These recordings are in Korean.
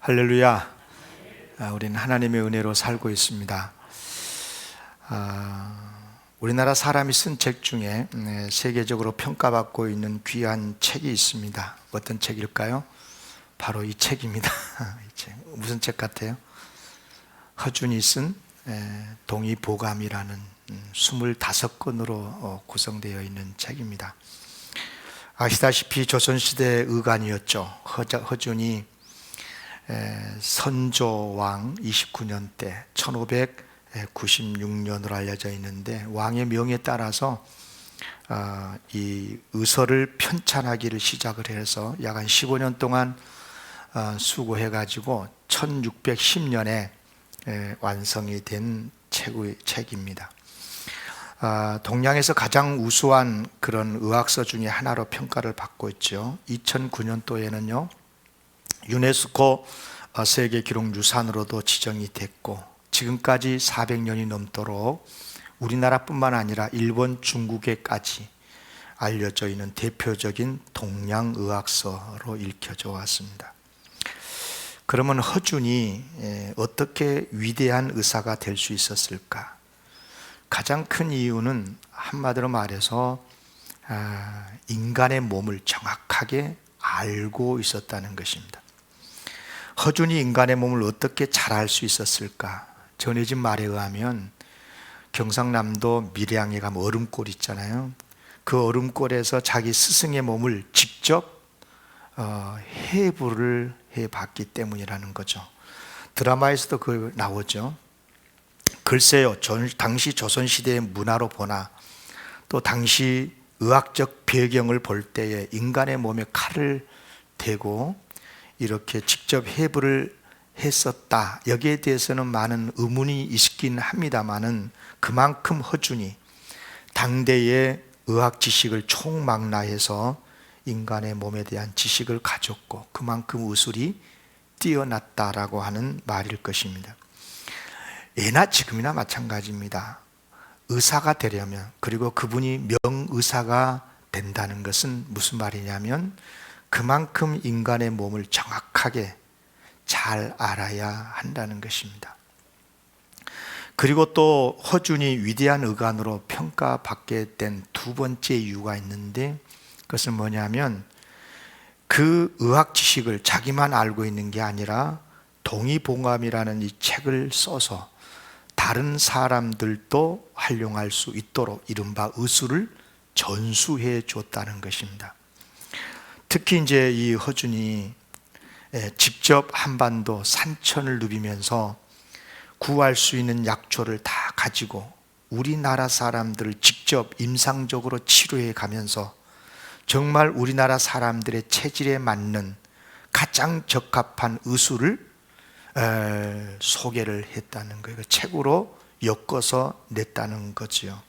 할렐루야. 우리는 하나님의 은혜로 살고 있습니다. 우리나라 사람이 쓴 책 중에 세계적으로 평가받고 있는 귀한 책이 있습니다. 어떤 책일까요? 바로 이 책입니다. 이 책. 무슨 책 같아요? 허준이 쓴 동의보감이라는 25권으로 구성되어 있는 책입니다. 아시다시피 조선시대 의관이었죠. 허준이 선조왕 29년 때 1596년으로 알려져 있는데, 왕의 명에 따라서 이 의서를 편찬하기를 시작을 해서 약 한 15년 동안 수고해 가지고 1610년에 완성이 된 책입니다. 동양에서 가장 우수한 그런 의학서 중에 하나로 평가를 받고 있죠. 2009년도에는요 유네스코 세계 기록 유산으로도 지정이 됐고, 지금까지 400년이 넘도록 우리나라뿐만 아니라 일본, 중국에까지 알려져 있는 대표적인 동양 의학서로 읽혀져 왔습니다. 그러면 허준이 어떻게 위대한 의사가 될 수 있었을까? 가장 큰 이유는 한마디로 말해서 인간의 몸을 정확하게 알고 있었다는 것입니다. 허준이 인간의 몸을 어떻게 잘 알 수 있었을까? 전해진 말에 의하면 경상남도 밀양에 가면 얼음골 있잖아요. 그 얼음골에서 자기 스승의 몸을 직접 해부를 해봤기 때문이라는 거죠. 드라마에서도 그 나오죠. 글쎄요, 당시 조선시대의 문화로 보나 또 당시 의학적 배경을 볼 때에 인간의 몸에 칼을 대고 이렇게 직접 해부를 했었다, 여기에 대해서는 많은 의문이 있긴 합니다만은, 그만큼 허준이 당대의 의학 지식을 총망라해서 인간의 몸에 대한 지식을 가졌고 그만큼 의술이 뛰어났다라고 하는 말일 것입니다. 예나 지금이나 마찬가지입니다. 의사가 되려면, 그리고 그분이 명의사가 된다는 것은 무슨 말이냐면 그만큼 인간의 몸을 정확하게 잘 알아야 한다는 것입니다. 그리고 또 허준이 위대한 의관으로 평가받게 된 두 번째 이유가 있는데, 그것은 뭐냐면 그 의학 지식을 자기만 알고 있는 게 아니라 동의보감이라는 이 책을 써서 다른 사람들도 활용할 수 있도록 이른바 의술을 전수해 줬다는 것입니다. 특히 이제 이 허준이 직접 한반도 산천을 누비면서 구할 수 있는 약초를 다 가지고 우리나라 사람들을 직접 임상적으로 치료해 가면서 정말 우리나라 사람들의 체질에 맞는 가장 적합한 의술을 소개를 했다는 거예요. 책으로 엮어서 냈다는 거죠.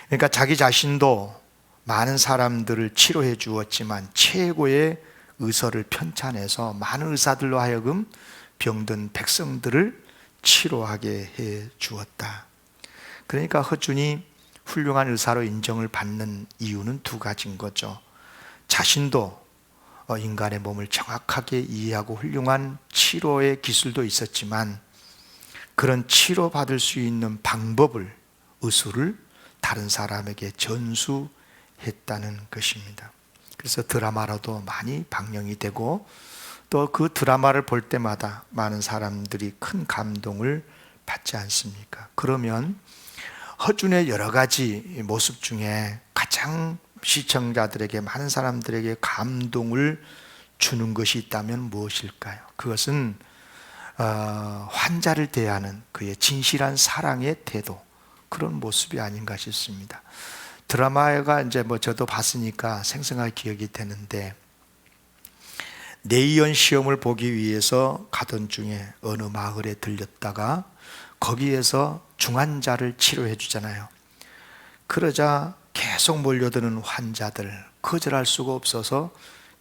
그러니까 자기 자신도 많은 사람들을 치료해 주었지만 최고의 의서를 편찬해서 많은 의사들로 하여금 병든 백성들을 치료하게 해 주었다. 그러니까 허준이 훌륭한 의사로 인정을 받는 이유는 두 가지인 거죠. 자신도 인간의 몸을 정확하게 이해하고 훌륭한 치료의 기술도 있었지만, 그런 치료받을 수 있는 방법을, 의술을 다른 사람에게 전수했다는 것입니다. 그래서 드라마로도 많이 방영이 되고, 또 그 드라마를 볼 때마다 많은 사람들이 큰 감동을 받지 않습니까? 그러면 허준의 여러 가지 모습 중에 가장 시청자들에게, 많은 사람들에게 감동을 주는 것이 있다면 무엇일까요? 그것은 환자를 대하는 그의 진실한 사랑의 태도, 그런 모습이 아닌가 싶습니다. 드라마가 이제 저도 봤으니까 생생하게 기억이 되는데, 내의원 시험을 보기 위해서 가던 중에 어느 마을에 들렸다가 거기에서 중환자를 치료해 주잖아요. 그러자 계속 몰려드는 환자들, 거절할 수가 없어서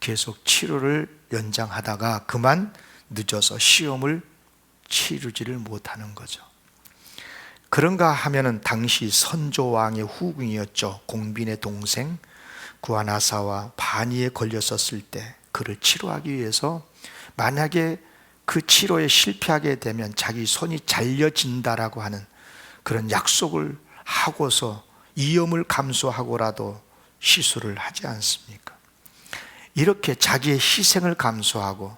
계속 치료를 연장하다가 그만 늦어서 시험을 치르지를 못하는 거죠. 그런가 하면은 당시 선조왕의 후궁이었죠. 공빈의 동생 구하나사와 반의에 걸렸었을 때 그를 치료하기 위해서 만약에 그 치료에 실패하게 되면 자기 손이 잘려진다라고 하는 그런 약속을 하고서 위험을 감수하고라도 시술을 하지 않습니까? 이렇게 자기의 희생을 감수하고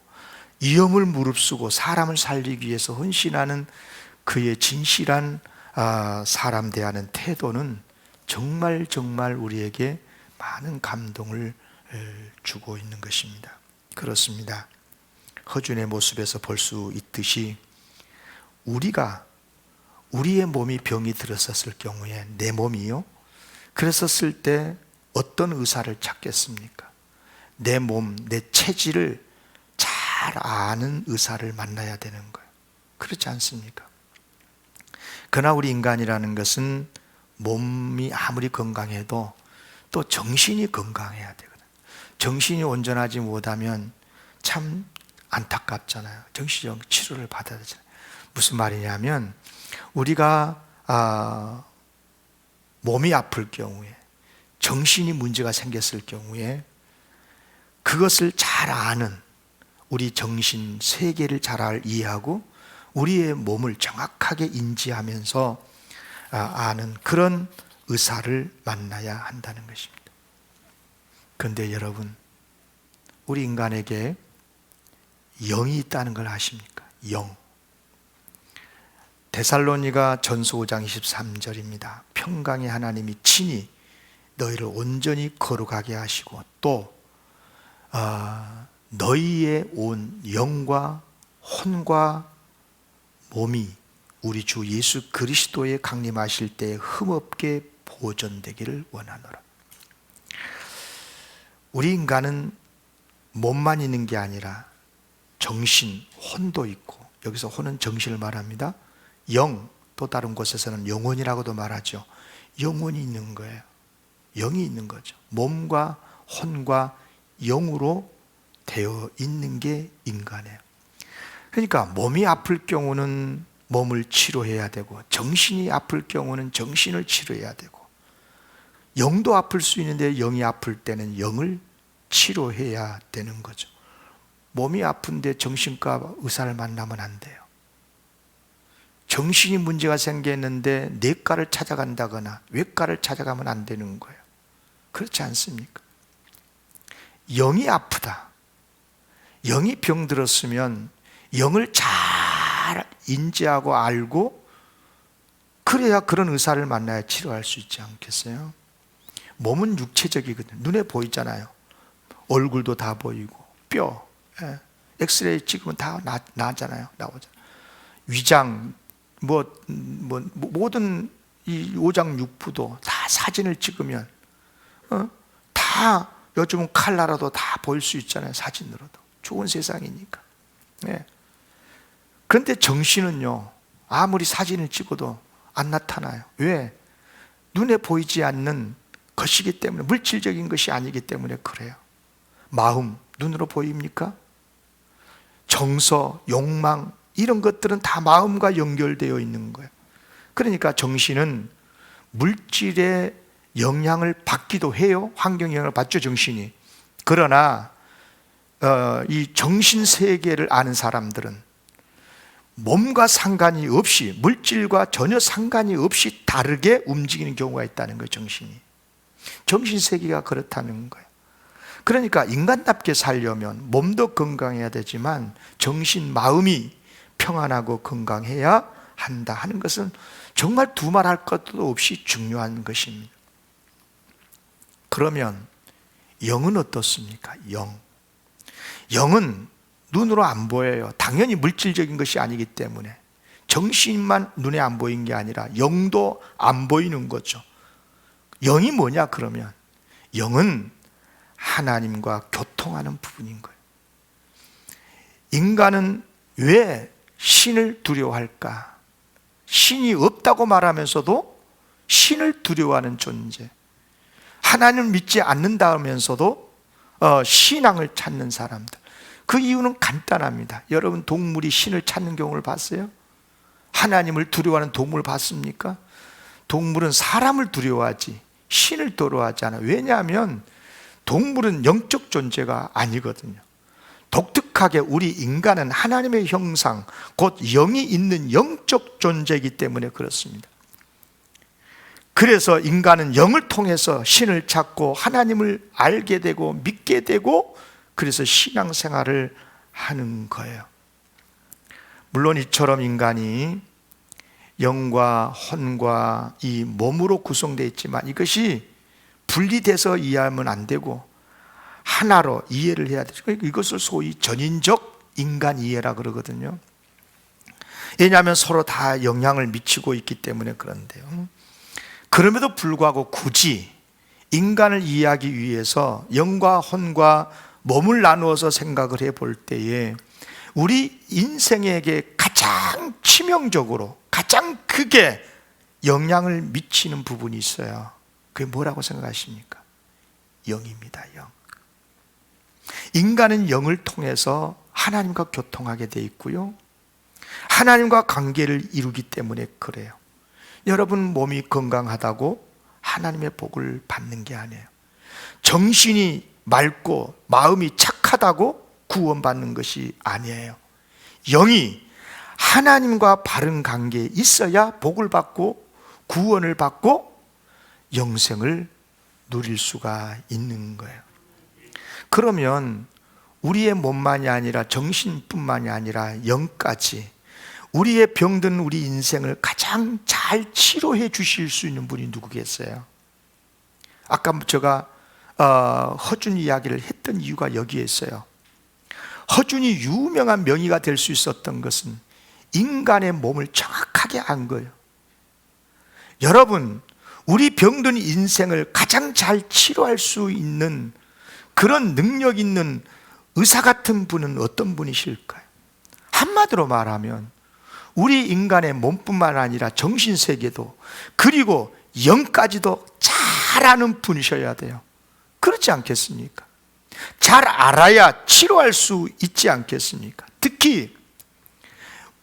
위험을 무릅쓰고 사람을 살리기 위해서 헌신하는 그의 진실한 사람 대하는 태도는 정말 우리에게 많은 감동을 주고 있는 것입니다. 그렇습니다. 허준의 모습에서 볼 수 있듯이 우리의 몸이 병이 들었었을 경우에 내 몸이요, 그랬었을 때 어떤 의사를 찾겠습니까? 내 몸, 내 체질을 잘 아는 의사를 만나야 되는 거예요. 그렇지 않습니까? 그러나 우리 인간이라는 것은 몸이 아무리 건강해도 또 정신이 건강해야 되거든요. 정신이 온전하지 못하면 참 안타깝잖아요. 정신적 치료를 받아야 되잖아요. 무슨 말이냐면 우리가 몸이 아플 경우에, 정신이 문제가 생겼을 경우에 그것을 잘 아는, 우리 정신 세계를 잘 이해하고 우리의 몸을 정확하게 인지하면서 아는 그런 의사를 만나야 한다는 것입니다. 그런데 여러분, 우리 인간에게 영이 있다는 걸 아십니까? 영. 데살로니가 전서 5장 23절입니다. 평강의 하나님이 친히 너희를 온전히 거룩하게 하시고 또 너희의 온 영과 혼과 몸이 우리 주 예수 그리스도의 강림하실 때 흠없게 보존되기를 원하노라. 우리 인간은 몸만 있는 게 아니라 정신, 혼도 있고, 여기서 혼은 정신을 말합니다. 영, 또 다른 곳에서는 영혼이라고도 말하죠. 영혼이 있는 거예요. 영이 있는 거죠. 몸과 혼과 영으로 되어 있는 게 인간이에요. 그러니까 몸이 아플 경우는 몸을 치료해야 되고, 정신이 아플 경우는 정신을 치료해야 되고, 영도 아플 수 있는데 영이 아플 때는 영을 치료해야 되는 거죠. 몸이 아픈데 정신과 의사를 만나면 안 돼요. 정신이 문제가 생겼는데 내과를 찾아간다거나 외과를 찾아가면 안 되는 거예요. 그렇지 않습니까? 영이 아프다, 영이 병들었으면 영을 잘 인지하고 알고 그래야 그런 의사를 만나야 치료할 수 있지 않겠어요? 몸은 육체적이거든요. 눈에 보이잖아요. 얼굴도 다 보이고 뼈, 엑스레이 찍으면 다 나잖아요. 나오잖아요. 위장, 모든 이 오장육부도 다 사진을 찍으면 다 요즘은 칼라라도 다 보일 수 있잖아요. 사진으로도. 좋은 세상이니까. 그런데 정신은요, 아무리 사진을 찍어도 안 나타나요. 왜? 눈에 보이지 않는 것이기 때문에, 물질적인 것이 아니기 때문에 그래요. 마음, 눈으로 보입니까? 정서, 욕망, 이런 것들은 다 마음과 연결되어 있는 거예요. 그러니까 정신은 물질의 영향을 받기도 해요. 환경 영향을 받죠, 정신이. 그러나 이 정신 세계를 아는 사람들은 몸과 상관이 없이, 물질과 전혀 상관이 없이 다르게 움직이는 경우가 있다는 거예요. 정신 세계가 그렇다는 거예요. 그러니까 인간답게 살려면 몸도 건강해야 되지만 정신, 마음이 평안하고 건강해야 한다 하는 것은 정말 두말할 것도 없이 중요한 것입니다. 그러면 영은 어떻습니까? 영은 눈으로 안 보여요. 당연히 물질적인 것이 아니기 때문에. 정신만 눈에 안 보이는 게 아니라 영도 안 보이는 거죠. 영이 뭐냐 그러면? 영은 하나님과 교통하는 부분인 거예요. 인간은 왜 신을 두려워할까? 신이 없다고 말하면서도 신을 두려워하는 존재, 하나님을 믿지 않는다면서도 신앙을 찾는 사람들. 그 이유는 간단합니다. 여러분, 동물이 신을 찾는 경우를 봤어요? 하나님을 두려워하는 동물 봤습니까? 동물은 사람을 두려워하지 신을 두려워하지 않아요. 왜냐하면 동물은 영적 존재가 아니거든요. 독특한 정확하게 우리 인간은 하나님의 형상, 곧 영이 있는 영적 존재이기 때문에 그렇습니다. 그래서 인간은 영을 통해서 신을 찾고 하나님을 알게 되고 믿게 되고, 그래서 신앙생활을 하는 거예요. 물론 이처럼 인간이 영과 혼과 이 몸으로 구성되어 있지만 이것이 분리돼서 이해하면 안 되고 하나로 이해를 해야 되죠. 이것을 소위 전인적 인간 이해라 그러거든요. 왜냐하면 서로 다 영향을 미치고 있기 때문에 그런데요. 그럼에도 불구하고 굳이 인간을 이해하기 위해서 영과 혼과 몸을 나누어서 생각을 해볼 때에 우리 인생에게 가장 치명적으로 가장 크게 영향을 미치는 부분이 있어요. 그게 뭐라고 생각하십니까? 영입니다. 영. 인간은 영을 통해서 하나님과 교통하게 돼 있고요, 하나님과 관계를 이루기 때문에 그래요. 여러분 몸이 건강하다고 하나님의 복을 받는 게 아니에요. 정신이 맑고 마음이 착하다고 구원받는 것이 아니에요. 영이 하나님과 바른 관계에 있어야 복을 받고 구원을 받고 영생을 누릴 수가 있는 거예요. 그러면 우리의 몸만이 아니라 정신뿐만이 아니라 영까지 우리의 병든 우리 인생을 가장 잘 치료해 주실 수 있는 분이 누구겠어요? 아까 제가 허준 이야기를 했던 이유가 여기에 있어요. 허준이 유명한 명의가 될 수 있었던 것은 인간의 몸을 정확하게 안 거예요. 여러분, 우리 병든 인생을 가장 잘 치료할 수 있는 그런 능력 있는 의사 같은 분은 어떤 분이실까요? 한마디로 말하면 우리 인간의 몸뿐만 아니라 정신세계도 그리고 영까지도 잘 아는 분이셔야 돼요. 그렇지 않겠습니까? 잘 알아야 치료할 수 있지 않겠습니까? 특히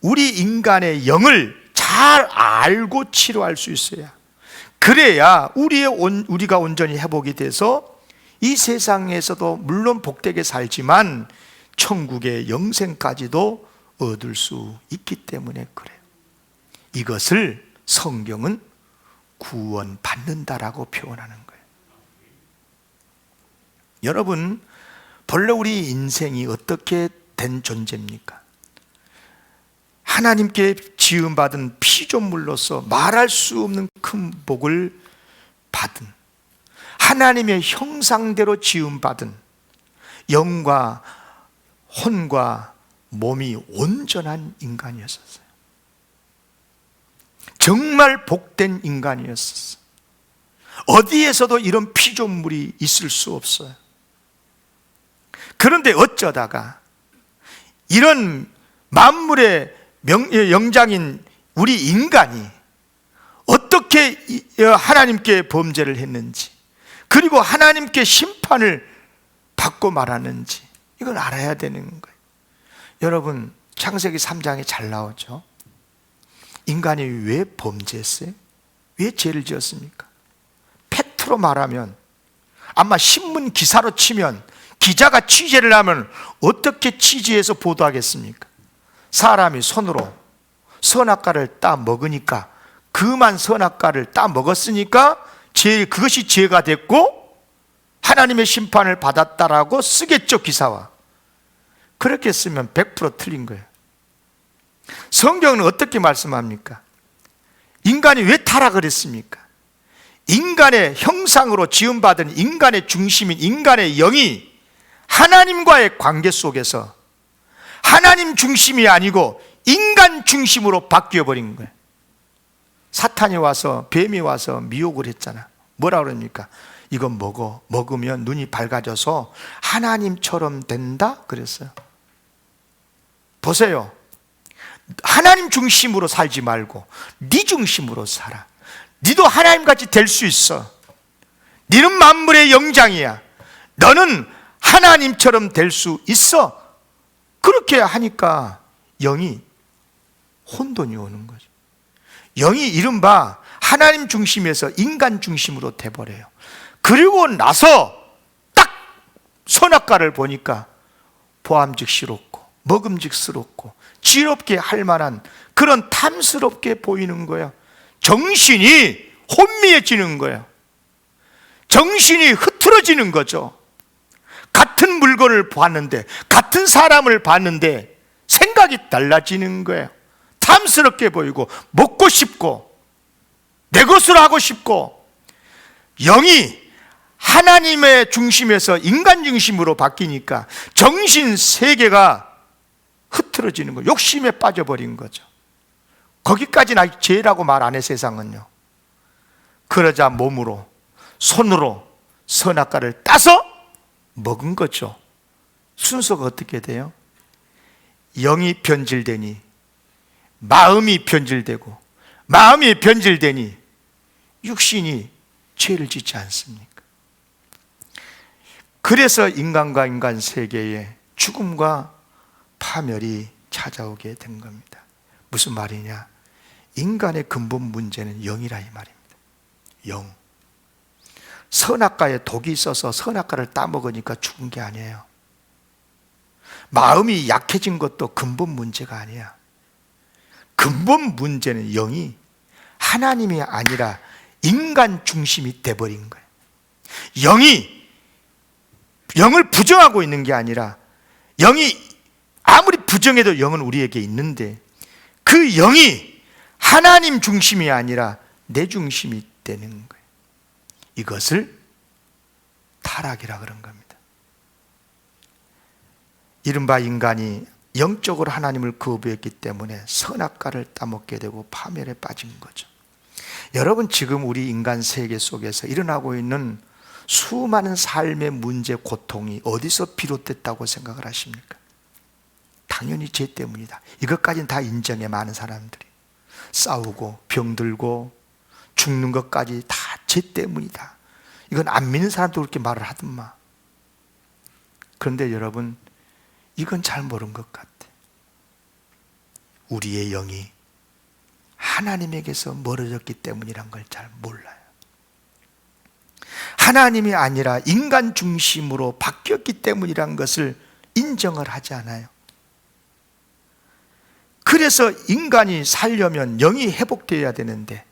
우리 인간의 영을 잘 알고 치료할 수 있어야, 그래야 우리가 온전히 회복이 돼서 이 세상에서도 물론 복되게 살지만 천국의 영생까지도 얻을 수 있기 때문에 그래요. 이것을 성경은 구원받는다라고 표현하는 거예요. 여러분, 본래 우리 인생이 어떻게 된 존재입니까? 하나님께 지음받은 피조물로서 말할 수 없는 큰 복을 받은, 하나님의 형상대로 지음받은 영과 혼과 몸이 온전한 인간이었었어요. 정말 복된 인간이었었어요. 어디에서도 이런 피조물이 있을 수 없어요. 그런데 어쩌다가 이런 만물의 영장인 우리 인간이 어떻게 하나님께 범죄를 했는지, 그리고 하나님께 심판을 받고 말았는지 이걸 알아야 되는 거예요. 여러분, 창세기 3장에 잘 나오죠. 인간이 왜 범죄했어요? 왜 죄를 지었습니까? 팩트로 말하면, 아마 신문 기사로 치면, 기자가 취재를 하면 어떻게 취재해서 보도하겠습니까? 사람이 손으로 선악과를 따 먹으니까, 그만 선악과를 따 먹었으니까 그것이 죄가 됐고 하나님의 심판을 받았다라고 쓰겠죠, 기사와. 그렇게 쓰면 100% 틀린 거예요. 성경은 어떻게 말씀합니까? 인간이 왜 타락을 했습니까? 인간의 형상으로 지음받은 인간의 중심인 인간의 영이 하나님과의 관계 속에서 하나님 중심이 아니고 인간 중심으로 바뀌어버린 거예요. 사탄이 와서, 뱀이 와서 미혹을 했잖아. 뭐라 그럽니까? 이건 먹으면 눈이 밝아져서 하나님처럼 된다 그랬어요. 보세요, 하나님 중심으로 살지 말고 네 중심으로 살아. 네도 하나님같이 될 수 있어. 네는 만물의 영장이야. 너는 하나님처럼 될 수 있어. 그렇게 하니까 영이 혼돈이 오는 거죠. 영이 이른바 하나님 중심에서 인간 중심으로 돼버려요. 그리고 나서 딱 선악과를 보니까 보암직스럽고 먹음직스럽고 지롭게 할 만한 그런 탐스럽게 보이는 거예요. 정신이 혼미해지는 거예요. 정신이 흐트러지는 거죠. 같은 물건을 봤는데, 같은 사람을 봤는데 생각이 달라지는 거예요. 탐스럽게 보이고 먹고 싶고 내 것으로 하고 싶고, 영이 하나님의 중심에서 인간 중심으로 바뀌니까 정신 세계가 흐트러지는 거예요. 욕심에 빠져버린 거죠. 거기까지는 아직 죄라고 말 안 해, 세상은요. 그러자 몸으로, 손으로 선악과를 따서 먹은 거죠. 순서가 어떻게 돼요? 영이 변질되니 마음이 변질되고, 마음이 변질되니 육신이 죄를 짓지 않습니까? 그래서 인간과 인간 세계에 죽음과 파멸이 찾아오게 된 겁니다. 무슨 말이냐? 인간의 근본 문제는 영이라 이 말입니다. 영. 선악과에 독이 있어서 선악과를 따먹으니까 죽은 게 아니에요. 마음이 약해진 것도 근본 문제가 아니야. 근본 문제는 영이 하나님이 아니라 인간 중심이 돼버린 거예요. 영을 부정하고 있는 게 아니라, 영이 아무리 부정해도 영은 우리에게 있는데 그 영이 하나님 중심이 아니라 내 중심이 되는 거예요. 이것을 타락이라 그런 겁니다. 이른바 인간이 영적으로 하나님을 거부했기 때문에 선악과를 따먹게 되고 파멸에 빠진 거죠. 여러분, 지금 우리 인간 세계 속에서 일어나고 있는 수많은 삶의 문제, 고통이 어디서 비롯됐다고 생각을 하십니까? 당연히 죄 때문이다. 이것까지는 다 인정해. 많은 사람들이 싸우고 병들고 죽는 것까지 다 죄 때문이다. 이건 안 믿는 사람도 그렇게 말을 하더만. 그런데 여러분, 이건 잘 모른 것 같아. 우리의 영이 하나님에게서 멀어졌기 때문이란 걸 잘 몰라요. 하나님이 아니라 인간 중심으로 바뀌었기 때문이란 것을 인정을 하지 않아요. 그래서 인간이 살려면 영이 회복되어야 되는데,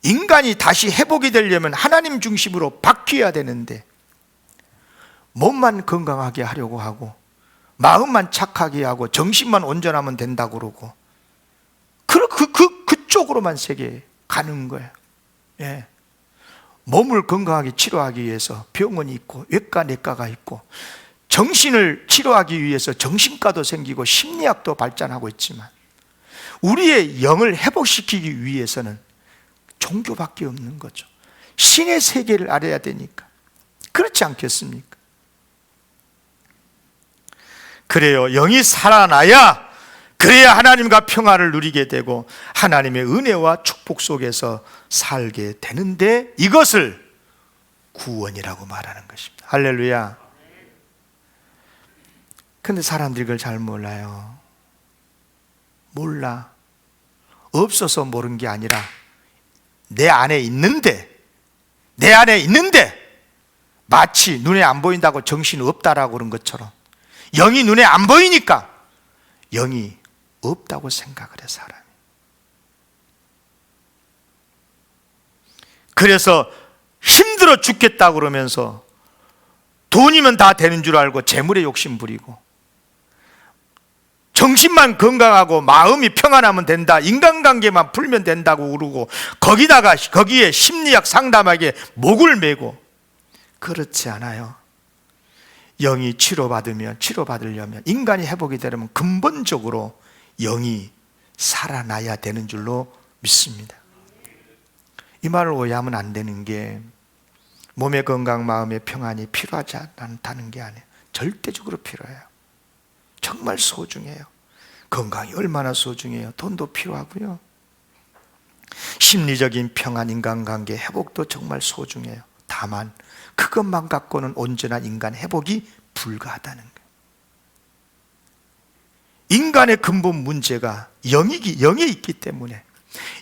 인간이 다시 회복이 되려면 하나님 중심으로 바뀌어야 되는데, 몸만 건강하게 하려고 하고 마음만 착하게 하고 정신만 온전하면 된다고 그러고 그쪽으로만 세계 가는 거예요. 예. 몸을 건강하게 치료하기 위해서 병원이 있고 외과, 내과가 있고, 정신을 치료하기 위해서 정신과도 생기고 심리학도 발전하고 있지만, 우리의 영을 회복시키기 위해서는 종교밖에 없는 거죠. 신의 세계를 알아야 되니까. 그렇지 않겠습니까? 그래요. 영이 살아나야, 그래야 하나님과 평화를 누리게 되고 하나님의 은혜와 축복 속에서 살게 되는데, 이것을 구원이라고 말하는 것입니다. 할렐루야. 근데 사람들이 그걸 잘 몰라요. 몰라. 없어서 모르는 게 아니라 내 안에 있는데 마치 눈에 안 보인다고 정신이 없다라고 그런 것처럼, 영이 눈에 안 보이니까 영이 없다고 생각을 해, 사람이. 그래서 힘들어 죽겠다고 그러면서 돈이면 다 되는 줄 알고 재물에 욕심 부리고, 정신만 건강하고 마음이 평안하면 된다, 인간관계만 풀면 된다고 그러고, 거기에 심리학 상담하게 목을 메고. 그렇지 않아요. 영이 치료받으려면, 인간이 회복이 되려면 근본적으로 영이 살아나야 되는 줄로 믿습니다. 이 말을 오해하면 안 되는 게, 몸의 건강, 마음의 평안이 필요하지 않다는 게 아니에요. 절대적으로 필요해요. 정말 소중해요. 건강이 얼마나 소중해요. 돈도 필요하고요. 심리적인 평안, 인간관계 회복도 정말 소중해요. 다만 그것만 갖고는 온전한 인간 회복이 불가하다는 거예요. 인간의 근본 문제가 영에 있기 때문에,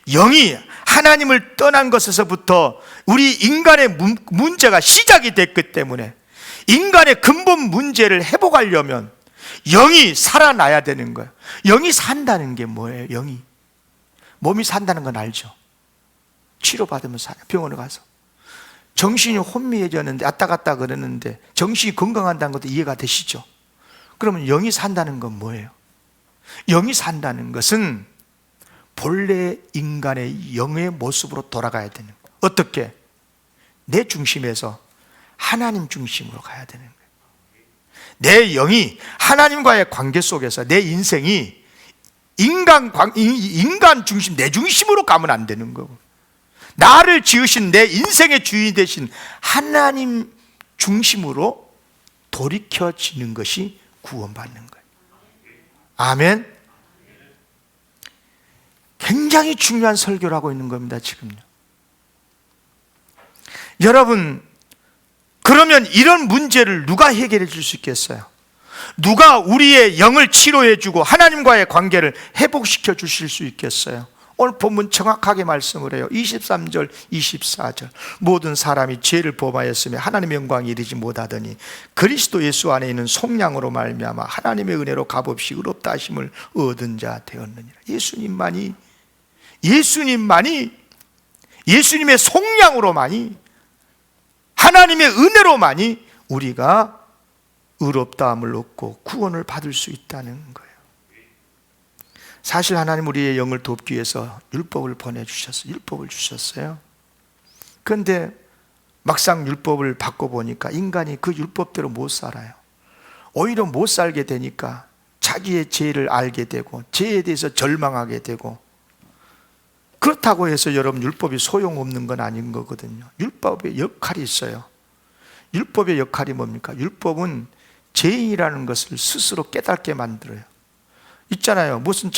영이 하나님을 떠난 것에서부터 우리 인간의 문제가 시작이 됐기 때문에, 인간의 근본 문제를 회복하려면 영이 살아나야 되는 거예요. 영이 산다는 게 뭐예요? 영이. 몸이 산다는 건 알죠? 치료받으면 살아요. 병원에 가서. 정신이 혼미해졌는데 왔다 갔다 그러는데 정신이 건강한다는 것도 이해가 되시죠? 그러면 영이 산다는 건 뭐예요? 영이 산다는 것은 본래 인간의 영의 모습으로 돌아가야 되는 거예요. 어떻게? 내 중심에서 하나님 중심으로 가야 되는 거예요. 내 영이 하나님과의 관계 속에서 내 인생이 인간 중심, 내 중심으로 가면 안 되는 거고, 나를 지으신 내 인생의 주인이 되신 하나님 중심으로 돌이켜지는 것이 구원받는 거예요. 아멘. 굉장히 중요한 설교를 하고 있는 겁니다, 지금요. 여러분, 그러면 이런 문제를 누가 해결해 줄 수 있겠어요? 누가 우리의 영을 치료해 주고 하나님과의 관계를 회복시켜 주실 수 있겠어요? 오늘 본문 정확하게 말씀을 해요. 23절, 24절. 모든 사람이 죄를 범하였으며 하나님의 영광에 이르지 못하더니 그리스도 예수 안에 있는 속량으로 말미암아 하나님의 은혜로 값없이 의롭다 하심을 얻은 자 되었느니라. 예수님의 속량으로만이, 하나님의 은혜로만이 우리가 의롭다함을 얻고 구원을 받을 수 있다는 거예요. 사실 하나님 우리의 영을 돕기 위해서 율법을 보내주셨어요. 율법을 주셨어요. 그런데 막상 율법을 받고 보니까 인간이 그 율법대로 못 살아요. 오히려 못 살게 되니까 자기의 죄를 알게 되고 죄에 대해서 절망하게 되고, 그렇다고 해서 여러분 율법이 소용없는 건 아닌 거거든요. 율법의 역할이 있어요. 율법의 역할이 뭡니까? 율법은 죄인이라는 것을 스스로 깨닫게 만들어요. 있잖아요. 무슨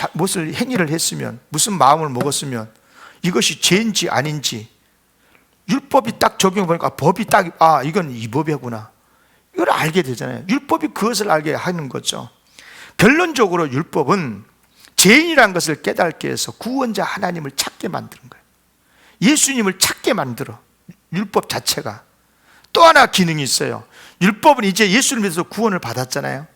행위를 했으면, 무슨 마음을 먹었으면 이것이 죄인지 아닌지 율법이 딱 적용해보니까 법이 딱, 이건 이 법이구나, 이걸 알게 되잖아요. 율법이 그것을 알게 하는 거죠. 결론적으로 율법은 죄인이라는 것을 깨닫게 해서 구원자 하나님을 찾게 만드는 거예요. 예수님을 찾게 만들어. 율법 자체가. 또 하나 기능이 있어요. 율법은 이제 예수를 믿어서 구원을 받았잖아요.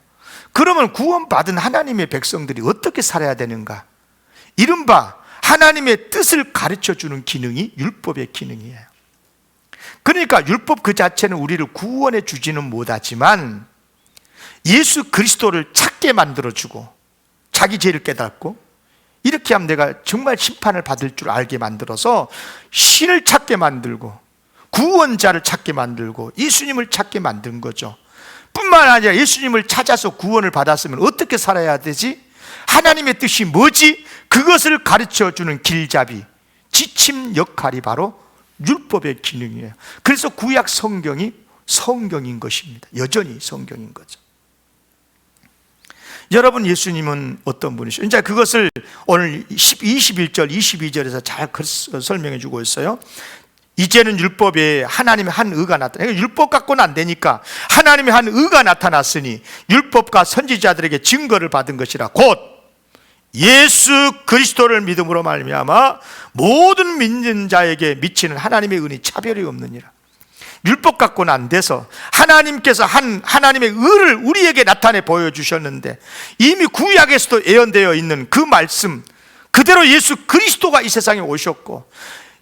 그러면 구원받은 하나님의 백성들이 어떻게 살아야 되는가? 이른바 하나님의 뜻을 가르쳐주는 기능이 율법의 기능이에요. 그러니까 율법 그 자체는 우리를 구원해 주지는 못하지만 예수 그리스도를 찾게 만들어주고 자기 죄를 깨닫고, 이렇게 하면 내가 정말 심판을 받을 줄 알게 만들어서 신을 찾게 만들고 구원자를 찾게 만들고 예수님을 찾게 만든 거죠. 뿐만 아니라 예수님을 찾아서 구원을 받았으면 어떻게 살아야 되지? 하나님의 뜻이 뭐지? 그것을 가르쳐주는 길잡이, 지침 역할이 바로 율법의 기능이에요. 그래서 구약 성경이 성경인 것입니다. 여전히 성경인 거죠. 여러분, 예수님은 어떤 분이시죠? 이제 그것을 오늘 21절, 22절에서 잘 설명해 주고 있어요. 이제는 율법에 하나님의 한 의가 나타나, 율법 갖고는 안 되니까 하나님의 한 의가 나타났으니 율법과 선지자들에게 증거를 받은 것이라 곧 예수 그리스도를 믿음으로 말미암아 모든 믿는 자에게 미치는 하나님의 은이 차별이 없느니라. 율법 갖고는 안 돼서 하나님께서 하나님의 의를 우리에게 나타내 보여주셨는데, 이미 구약에서도 예언되어 있는 그 말씀 그대로 예수 그리스도가 이 세상에 오셨고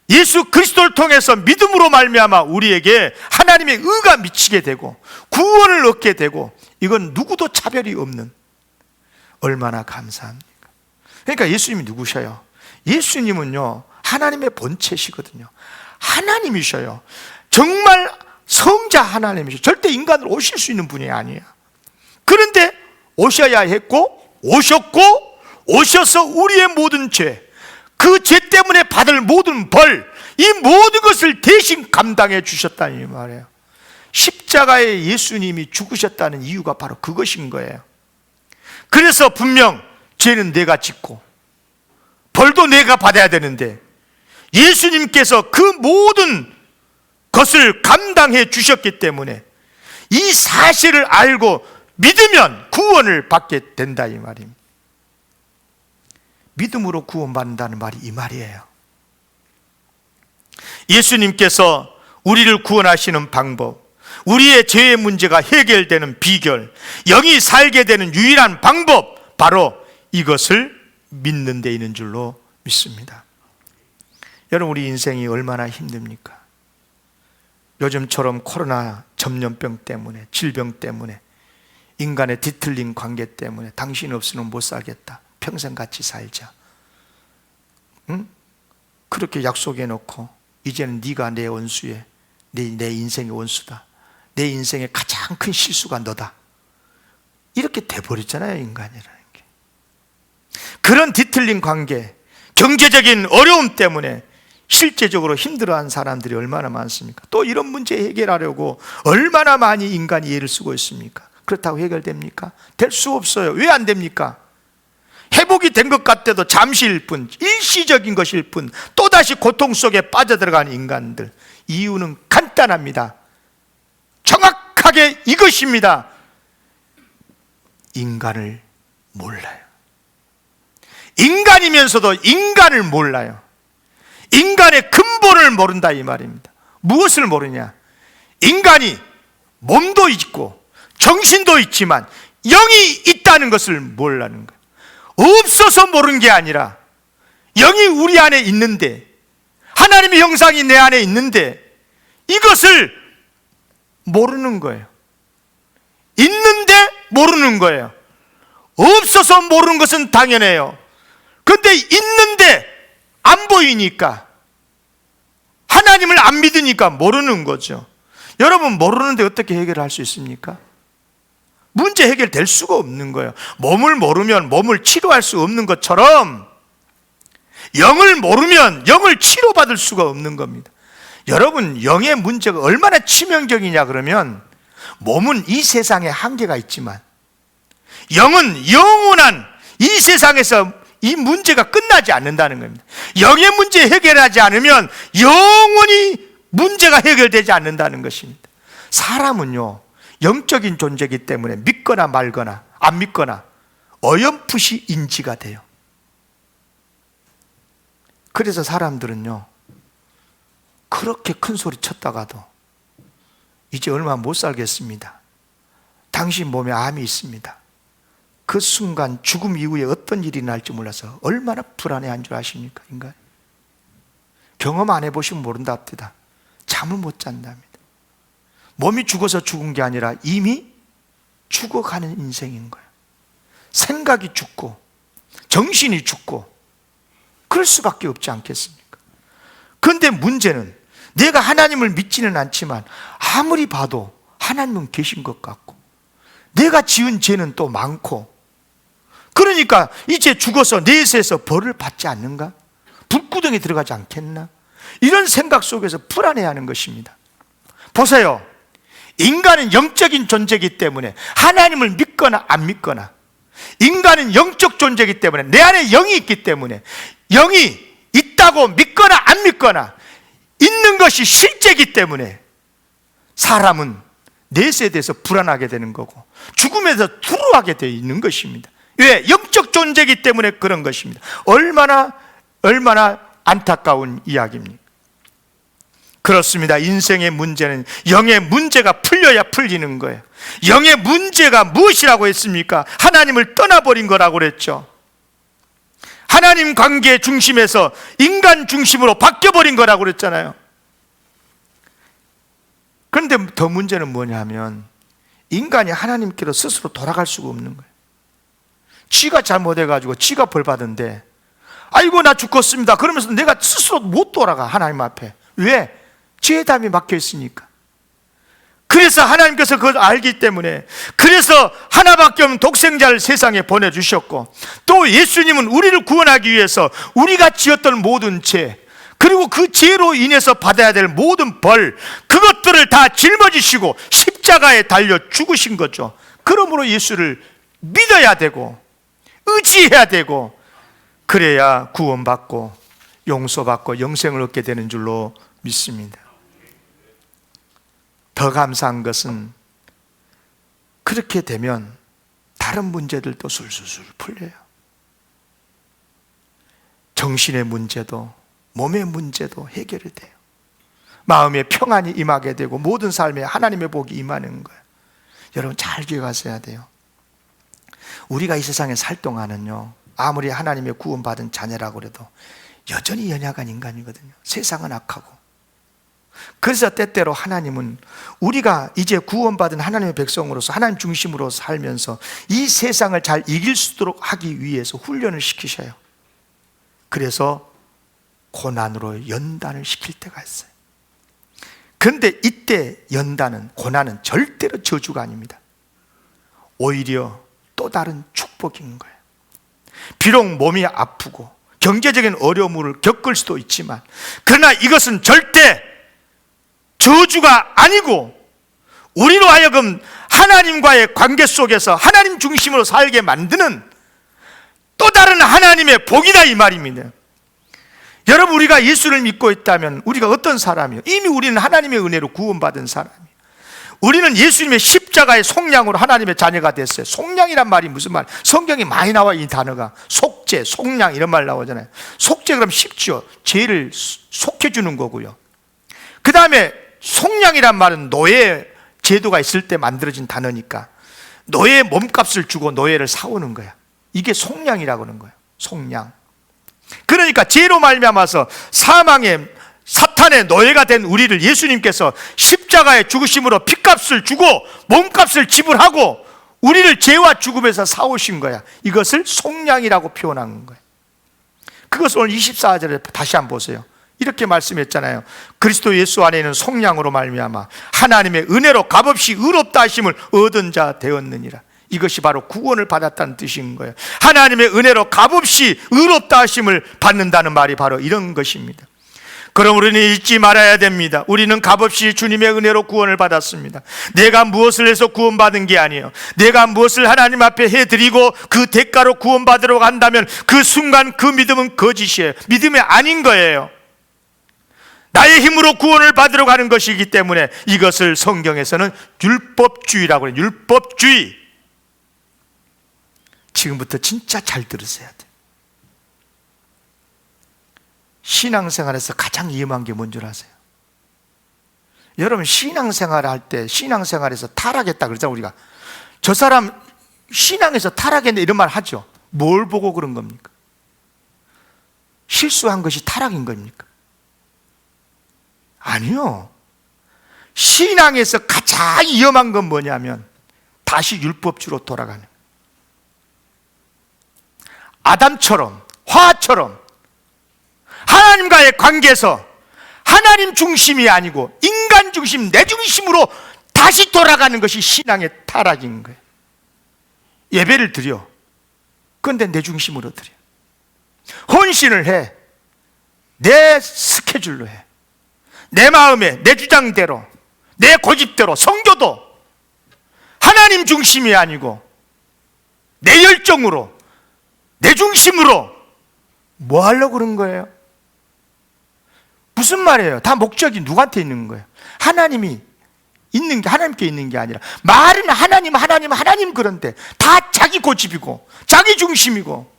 예수 그리스도를 통해서 믿음으로 말미암아 우리에게 하나님의 의가 미치게 되고 구원을 얻게 되고, 이건 누구도 차별이 없는, 얼마나 감사합니까? 그러니까 예수님이 누구셔요? 예수님은요 하나님의 본체시거든요. 하나님이셔요. 정말 성자 하나님이셔요. 절대 인간으로 오실 수 있는 분이 아니에요. 그런데 오셔야 했고 오셨고, 오셔서 우리의 모든 죄, 그 죄 때문에 받을 모든 벌, 이 모든 것을 대신 감당해 주셨다는 말이에요. 십자가에 예수님이 죽으셨다는 이유가 바로 그것인 거예요. 그래서 분명 죄는 내가 짓고 벌도 내가 받아야 되는데 예수님께서 그 모든 것을 감당해 주셨기 때문에 이 사실을 알고 믿으면 구원을 받게 된다, 이 말입니다. 믿음으로 구원받는다는 말이 이 말이에요. 예수님께서 우리를 구원하시는 방법, 우리의 죄의 문제가 해결되는 비결, 영이 살게 되는 유일한 방법, 바로 이것을 믿는 데 있는 줄로 믿습니다. 여러분, 우리 인생이 얼마나 힘듭니까? 요즘처럼 코로나 전염병 때문에, 질병 때문에, 인간의 뒤틀린 관계 때문에 당신 없이는 못 살겠다, 평생 같이 살자, 응? 그렇게 약속해 놓고 이제는 네가 내 원수에, 내 인생의 원수다, 내 인생의 가장 큰 실수가 너다, 이렇게 돼버렸잖아요, 인간이라는 게. 그런 뒤틀린 관계, 경제적인 어려움 때문에 실제적으로 힘들어하는 사람들이 얼마나 많습니까? 또 이런 문제 해결하려고 얼마나 많이 인간이 애를 쓰고 있습니까? 그렇다고 해결됩니까? 될 수 없어요. 왜 안 됩니까? 회복이 된 것 같아도 잠시일 뿐, 일시적인 것일 뿐, 또다시 고통 속에 빠져들어가는 인간들. 이유는 간단합니다. 정확하게 이것입니다. 인간을 몰라요. 인간이면서도 인간을 몰라요. 인간의 근본을 모른다, 이 말입니다. 무엇을 모르냐? 인간이 몸도 있고 정신도 있지만 영이 있다는 것을 모르는 거예요. 없어서 모르는 게 아니라 영이 우리 안에 있는데, 하나님의 형상이 내 안에 있는데 이것을 모르는 거예요. 있는데 모르는 거예요. 없어서 모르는 것은 당연해요. 그런데 있는데 안 보이니까, 하나님을 안 믿으니까 모르는 거죠. 여러분, 모르는데 어떻게 해결할 수 있습니까? 문제 해결될 수가 없는 거예요. 몸을 모르면 몸을 치료할 수 없는 것처럼 영을 모르면 영을 치료받을 수가 없는 겁니다. 여러분, 영의 문제가 얼마나 치명적이냐 그러면, 몸은 이 세상에 한계가 있지만 영은 영원한 이 세상에서 이 문제가 끝나지 않는다는 겁니다. 영의 문제 해결하지 않으면 영원히 문제가 해결되지 않는다는 것입니다. 사람은요, 영적인 존재이기 때문에 믿거나 말거나 안 믿거나 어렴풋이 인지가 돼요. 그래서 사람들은요, 그렇게 큰 소리 쳤다가도 이제 얼마 못 살겠습니다, 당신 몸에 암이 있습니다, 그 순간 죽음 이후에 어떤 일이 날지 몰라서 얼마나 불안해한 줄 아십니까? 인간 경험 안 해보시면 모른답니다. 잠을 못 잔답니다. 몸이 죽어서 죽은 게 아니라 이미 죽어가는 인생인 거예요. 생각이 죽고 정신이 죽고 그럴 수밖에 없지 않겠습니까? 그런데 문제는, 내가 하나님을 믿지는 않지만 아무리 봐도 하나님은 계신 것 같고, 내가 지은 죄는 또 많고, 그러니까 이제 죽어서 내세에서 벌을 받지 않는가? 불구덩이 들어가지 않겠나? 이런 생각 속에서 불안해하는 것입니다. 보세요, 인간은 영적인 존재이기 때문에 하나님을 믿거나 안 믿거나, 인간은 영적 존재이기 때문에 내 안에 영이 있기 때문에, 영이 있다고 믿거나 안 믿거나 있는 것이 실제이기 때문에 사람은 내세에 대해서 불안하게 되는 거고 죽음에 대해서 두려워하게 되어 있는 것입니다. 왜? 영적 존재이기 때문에 그런 것입니다. 얼마나 안타까운 이야기입니까? 그렇습니다. 인생의 문제는 영의 문제가 풀려야 풀리는 거예요. 영의 문제가 무엇이라고 했습니까? 하나님을 떠나버린 거라고 그랬죠. 하나님 관계 중심에서 인간 중심으로 바뀌어버린 거라고 그랬잖아요. 그런데 더 문제는 뭐냐면, 인간이 하나님께로 스스로 돌아갈 수가 없는 거예요. 지가 잘못해가지고 지가 벌 받은데, 아이고 나 죽겠습니다 그러면서 내가 스스로 못 돌아가 하나님 앞에. 왜? 죄의 담이 막혀 있으니까. 그래서 하나님께서 그걸 알기 때문에, 그래서 하나밖에 없는 독생자를 세상에 보내주셨고, 또 예수님은 우리를 구원하기 위해서 우리가 지었던 모든 죄, 그리고 그 죄로 인해서 받아야 될 모든 벌, 그것들을 다 짊어지시고 십자가에 달려 죽으신 거죠. 그러므로 예수를 믿어야 되고 의지해야 되고, 그래야 구원받고 용서받고 영생을 얻게 되는 줄로 믿습니다. 더 감사한 것은, 그렇게 되면 다른 문제들도 술술술 풀려요. 정신의 문제도 몸의 문제도 해결이 돼요. 마음에 평안이 임하게 되고 모든 삶에 하나님의 복이 임하는 거예요. 여러분 잘 기억하셔야 돼요. 우리가 이 세상에 살 동안은요, 아무리 하나님의 구원받은 자녀라고 해도 여전히 연약한 인간이거든요. 세상은 악하고. 그래서 때때로 하나님은 우리가 이제 구원받은 하나님의 백성으로서 하나님 중심으로 살면서 이 세상을 잘 이길 수 있도록 하기 위해서 훈련을 시키셔요. 그래서 고난으로 연단을 시킬 때가 있어요. 그런데 이때 연단은, 고난은 절대로 저주가 아닙니다. 오히려 또 다른 축복인 거예요. 비록 몸이 아프고 경제적인 어려움을 겪을 수도 있지만, 그러나 이것은 절대 저주가 아니고 우리로 하여금 하나님과의 관계 속에서 하나님 중심으로 살게 만드는 또 다른 하나님의 복이다, 이 말입니다. 여러분, 우리가 예수를 믿고 있다면 우리가 어떤 사람이요? 이미 우리는 하나님의 은혜로 구원받은 사람이에요. 우리는 예수님의 십자가의 속량으로 하나님의 자녀가 됐어요. 속량이란 말이 무슨 말? 성경에 많이 나와, 이 단어가. 속죄, 속량 이런 말 나오잖아요. 속죄 그럼 쉽죠. 죄를 속해주는 거고요. 그 다음에 속량이란 말은 노예 제도가 있을 때 만들어진 단어니까 노예의 몸값을 주고 노예를 사오는 거야. 이게 속량이라고 하는 거예요. 속량. 그러니까 죄로 말미암아서 사망의 사탄의 노예가 된 우리를 예수님께서 십자가의 죽으심으로 피값을 주고 몸값을 지불하고 우리를 죄와 죽음에서 사오신 거야. 이것을 속량이라고 표현한 거예요. 그것을 오늘 24절에 다시 한번 보세요. 이렇게 말씀했잖아요. 그리스도 예수 안에 있는 속량으로 말미암아 하나님의 은혜로 값없이 의롭다 하심을 얻은 자 되었느니라. 이것이 바로 구원을 받았다는 뜻인 거예요. 하나님의 은혜로 값없이 의롭다 하심을 받는다는 말이 바로 이런 것입니다. 그럼 우리는 잊지 말아야 됩니다. 우리는 값없이 주님의 은혜로 구원을 받았습니다. 내가 무엇을 해서 구원받은 게 아니에요. 내가 무엇을 하나님 앞에 해드리고 그 대가로 구원받으러 간다면 그 순간 그 믿음은 거짓이에요. 믿음이 아닌 거예요. 나의 힘으로 구원을 받으러 가는 것이기 때문에 이것을 성경에서는 율법주의라고 해요. 율법주의. 지금부터 진짜 잘 들으셔야 돼요. 신앙생활에서 가장 위험한 게 뭔 줄 아세요? 여러분, 신앙생활 할 때 신앙생활에서 타락했다 그러잖아요. 우리가 저 사람 신앙에서 타락했네 이런 말 하죠. 뭘 보고 그런 겁니까? 실수한 것이 타락인 겁니까? 아니요. 신앙에서 가장 위험한 건 뭐냐면 다시 율법주로 돌아가는, 아담처럼 화처럼 하나님과의 관계에서 하나님 중심이 아니고 인간 중심, 내 중심으로 다시 돌아가는 것이 신앙의 타락인 거예요. 예배를 드려. 그런데 내 중심으로 드려. 헌신을 해. 내 스케줄로 해. 내 마음에, 내 주장대로, 내 고집대로. 성교도 하나님 중심이 아니고 내 열정으로, 내 중심으로 뭐 하려고 그런 거예요? 무슨 말이에요? 다 목적이 누구한테 있는 거예요? 하나님이 있는 게, 하나님께 있는 게 아니라, 말은 하나님, 하나님, 하나님, 그런데 다 자기 고집이고 자기 중심이고.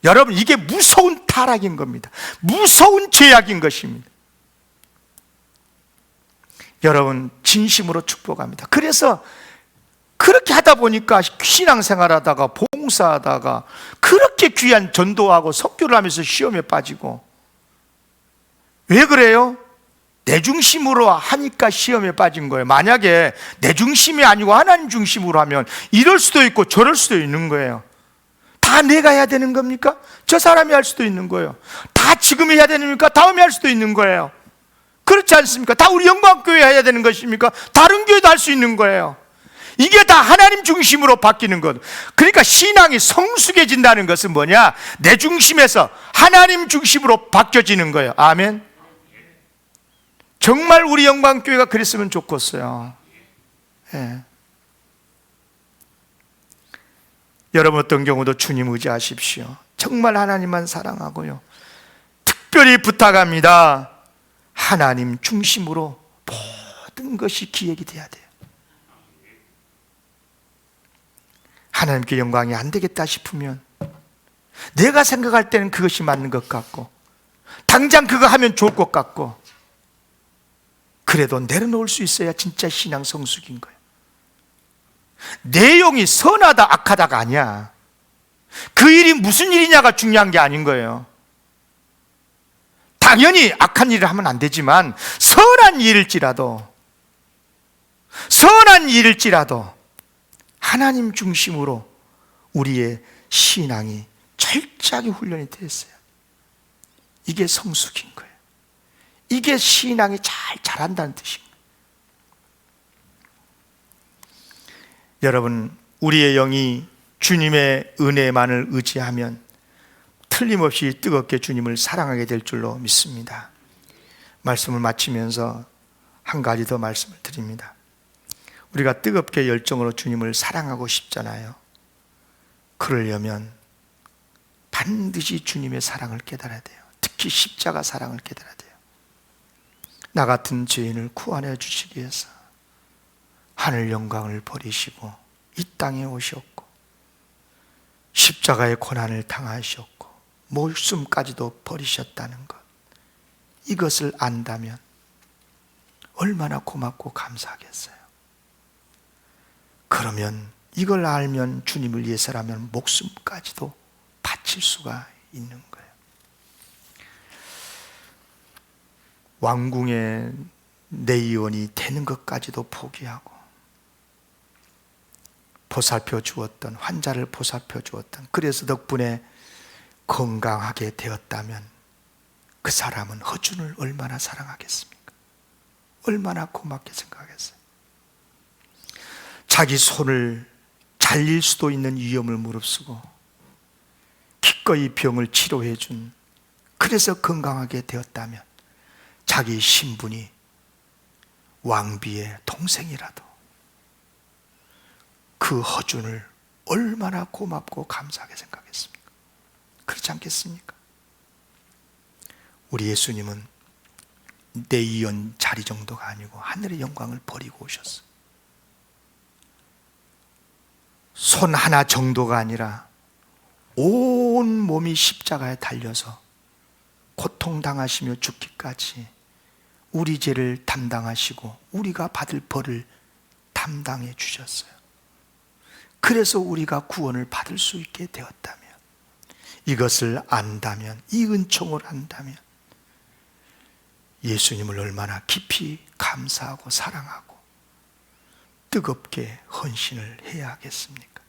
여러분, 이게 무서운 타락인 겁니다. 무서운 죄악인 것입니다. 여러분, 진심으로 축복합니다. 그래서 그렇게 하다 보니까 신앙생활 하다가 봉사하다가 그렇게 귀한 전도하고 선교를 하면서 시험에 빠지고. 왜 그래요? 내 중심으로 하니까 시험에 빠진 거예요. 만약에 내 중심이 아니고 하나님 중심으로 하면 이럴 수도 있고 저럴 수도 있는 거예요. 다 내가 해야 되는 겁니까? 저 사람이 할 수도 있는 거예요. 다 지금 해야 되니까 다음에 할 수도 있는 거예요. 그렇지 않습니까? 다 우리 영광교회 해야 되는 것입니까? 다른 교회도 할 수 있는 거예요. 이게 다 하나님 중심으로 바뀌는 것. 그러니까 신앙이 성숙해진다는 것은 뭐냐? 내 중심에서 하나님 중심으로 바뀌어지는 거예요. 아멘. 정말 우리 영광교회가 그랬으면 좋겠어요. 예. 여러분, 어떤 경우도 주님 의지하십시오. 정말 하나님만 사랑하고요, 특별히 부탁합니다. 하나님 중심으로 모든 것이 기획이 돼야 돼요. 하나님께 영광이 안 되겠다 싶으면, 내가 생각할 때는 그것이 맞는 것 같고 당장 그거 하면 좋을 것 같고, 그래도 내려놓을 수 있어야 진짜 신앙 성숙인 거예요. 내용이 선하다 악하다가 아니야. 그 일이 무슨 일이냐가 중요한 게 아닌 거예요. 당연히 악한 일을 하면 안 되지만 선한 일일지라도 하나님 중심으로 우리의 신앙이 철저하게 훈련이 되었어요. 이게 성숙인 거예요. 이게 신앙이 잘 자란다는 뜻입니다. 여러분, 우리의 영이 주님의 은혜만을 의지하면 틀림없이 뜨겁게 주님을 사랑하게 될 줄로 믿습니다. 말씀을 마치면서 한 가지 더 말씀을 드립니다. 우리가 뜨겁게 열정으로 주님을 사랑하고 싶잖아요. 그러려면 반드시 주님의 사랑을 깨달아야 돼요. 특히 십자가 사랑을 깨달아야 돼요. 나 같은 죄인을 구원해 주시기 위해서 하늘 영광을 버리시고 이 땅에 오셨고 십자가의 고난을 당하셨고 목숨까지도 버리셨다는 것, 이것을 안다면 얼마나 고맙고 감사하겠어요. 그러면 이걸 알면 주님을 위해서라면 목숨까지도 바칠 수가 있는 거예요. 왕궁의 내의원이 되는 것까지도 포기하고 보살펴 주었던, 환자를 보살펴 주었던, 그래서 덕분에 건강하게 되었다면 그 사람은 허준을 얼마나 사랑하겠습니까? 얼마나 고맙게 생각하겠어요? 자기 손을 잘릴 수도 있는 위험을 무릅쓰고 기꺼이 병을 치료해 준, 그래서 건강하게 되었다면 자기 신분이 왕비의 동생이라도 그 허준을 얼마나 고맙고 감사하게 생각했습니까? 그렇지 않겠습니까? 우리 예수님은 내의원 자리 정도가 아니고 하늘의 영광을 버리고 오셨어요. 손 하나 정도가 아니라 온 몸이 십자가에 달려서 고통당하시며 죽기까지 우리 죄를 담당하시고 우리가 받을 벌을 담당해 주셨어요. 그래서 우리가 구원을 받을 수 있게 되었다면, 이것을 안다면, 이 은총을 안다면 예수님을 얼마나 깊이 감사하고 사랑하고 뜨겁게 헌신을 해야 하겠습니까?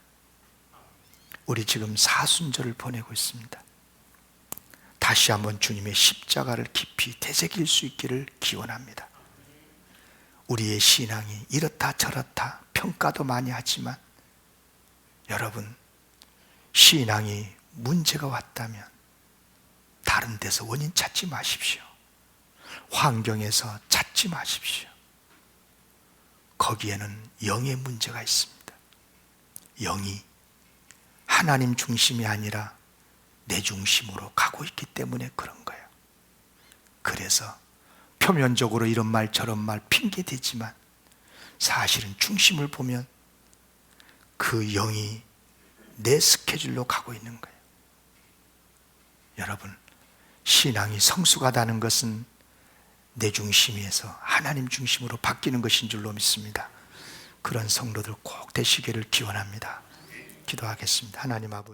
우리 지금 사순절을 보내고 있습니다. 다시 한번 주님의 십자가를 깊이 되새길 수 있기를 기원합니다. 우리의 신앙이 이렇다 저렇다 평가도 많이 하지만 여러분, 신앙이 문제가 왔다면 다른 데서 원인 찾지 마십시오. 환경에서 찾지 마십시오. 거기에는 영의 문제가 있습니다. 영이 하나님 중심이 아니라 내 중심으로 가고 있기 때문에 그런 거예요. 그래서 표면적으로 이런 말 저런 말 핑계대지만 사실은 중심을 보면 그 영이 내 스케줄로 가고 있는 거예요. 여러분, 신앙이 성숙하다는 것은 내 중심에서 하나님 중심으로 바뀌는 것인 줄로 믿습니다. 그런 성도들 꼭 되시기를 기원합니다. 기도하겠습니다. 하나님 아버지,